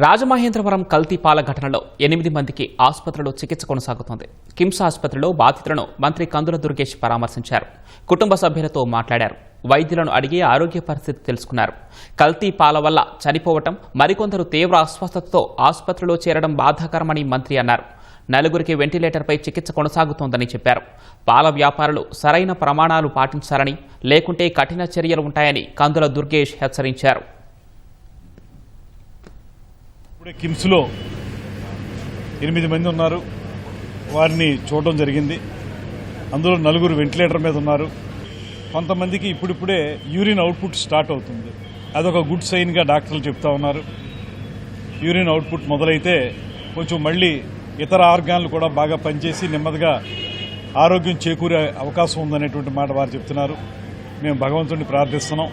రాజమహేంద్రవరం కల్తీ పాల ఘటనలో 8 మందికి ఆసుపత్రిలో చికిత్స కొనసాగుతోంది. కిమ్స్ ఆసుపత్రిలో బాధితులను మంత్రి కందుల దుర్గేష్ పరామర్శించారు. కుటుంబ సభ్యులతో మాట్లాడారు. వైద్యులను అడిగి ఆరోగ్య పరిస్థితి తెలుసుకున్నారు. కల్తీ పాల వల్ల చనిపోవటం, మరికొందరు తీవ్ర అస్వస్థతతో ఆసుపత్రిలో చేరడం బాధాకరమని మంత్రి అన్నారు. 4గురికి వెంటిలేటర్పై చికిత్స కొనసాగుతోందని చెప్పారు. పాల వ్యాపారులు సరైన ప్రమాణాలు పాటించాలని, లేకుంటే కఠిన చర్యలు ఉంటాయని కందుల దుర్గేష్ హెచ్చరించారు. కిమ్స్లో 8 మంది ఉన్నారు. వారిని చూడడం జరిగింది. అందులో 4 వెంటిలేటర్ మీద ఉన్నారు. కొంతమందికి ఇప్పుడిప్పుడే యూరిన్ అవుట్పుట్ స్టార్ట్ అవుతుంది. అదొక గుడ్ సైన్గా డాక్టర్లు చెప్తా ఉన్నారు. యూరిన్ అవుట్పుట్ మొదలైతే కొంచెం మళ్ళీ ఇతర ఆర్గాన్లు కూడా బాగా పనిచేసి నెమ్మదిగా ఆరోగ్యం చేకూరే అవకాశం ఉందనేటువంటి మాట వారు చెప్తున్నారు. మేము భగవంతుడిని ప్రార్థిస్తున్నాం.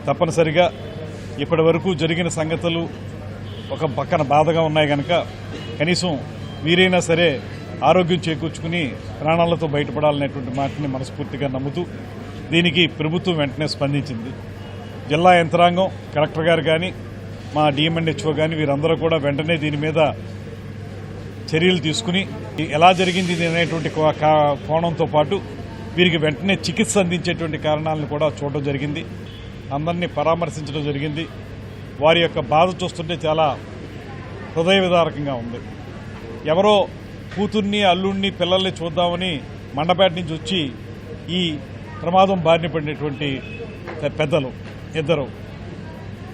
తప్పనిసరిగా ఇప్పటి వరకు జరిగిన సంగతులు ఒక పక్కన బాధగా ఉన్నాయి కనుక కనీసం వీరైనా సరే ఆరోగ్యం చేకూర్చుకుని ప్రాణాలతో బయటపడాలనేటువంటి మాటని మనస్ఫూర్తిగా నమ్ముతూ దీనికి ప్రభుత్వం వెంటనే స్పందించింది. జిల్లా యంత్రాంగం, కలెక్టర్ గారు కానీ, మా డిఎంఎన్హెచ్ఓ కానీ వీరందరూ కూడా వెంటనే దీని మీద చర్యలు తీసుకుని ఎలా జరిగింది అనేటువంటి కోణంతో పాటు వీరికి వెంటనే చికిత్స అందించేటువంటి కారణాలను కూడా చూడడం జరిగింది. అందరినీ పరామర్శించడం జరిగింది. వారి యొక్క బాధ చూస్తుంటే చాలా హృదయ విదారకంగా ఉంది. ఎవరో కూతుర్ని, అల్లుడిని, పిల్లల్ని చూద్దామని మండపేట నుంచి వచ్చి ఈ ప్రమాదం బారిన పడినటువంటి పెద్దలు ఇద్దరు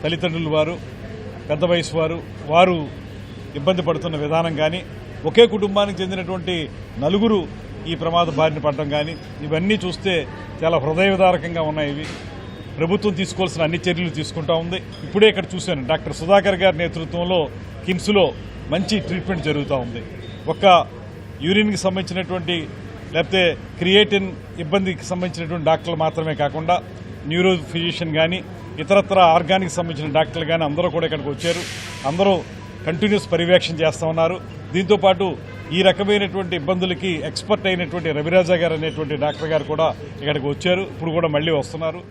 తల్లిదండ్రులు, వారు పెద్ద వయసు వారు ఇబ్బంది పడుతున్న విధానం కానీ, ఒకే కుటుంబానికి చెందినటువంటి 4 ఈ ప్రమాద బారిన పడడం కానీ, ఇవన్నీ చూస్తే చాలా హృదయ విదారకంగా ఉన్నాయి. ఇవి ప్రభుత్వం తీసుకోవాల్సిన అన్ని చర్యలు తీసుకుంటా ఉంది. ఇప్పుడే ఇక్కడ చూశాను, డాక్టర్ సుధాకర్ గారి నేతృత్వంలో కిమ్స్లో మంచి ట్రీట్మెంట్ జరుగుతూ ఉంది. ఒక్క యూరిన్కి సంబంధించినటువంటి లేకపోతే క్రియేటిన్ ఇబ్బందికి సంబంధించినటువంటి డాక్టర్లు మాత్రమే కాకుండా న్యూరో ఫిజిషియన్ కానీ, ఇతరత్ర ఆర్గానిక్ సంబంధించిన డాక్టర్లు కానీ అందరూ కూడా ఇక్కడికి వచ్చారు. అందరూ కంటిన్యూస్ పర్యవేక్షణ చేస్తూ ఉన్నారు. దీంతోపాటు ఈ రకమైనటువంటి ఇబ్బందులకి ఎక్స్పర్ట్ అయినటువంటి రవిరాజా గారు అనేటువంటి డాక్టర్ గారు కూడా ఇక్కడికి వచ్చారు. ఇప్పుడు కూడా మళ్ళీ వస్తున్నారు.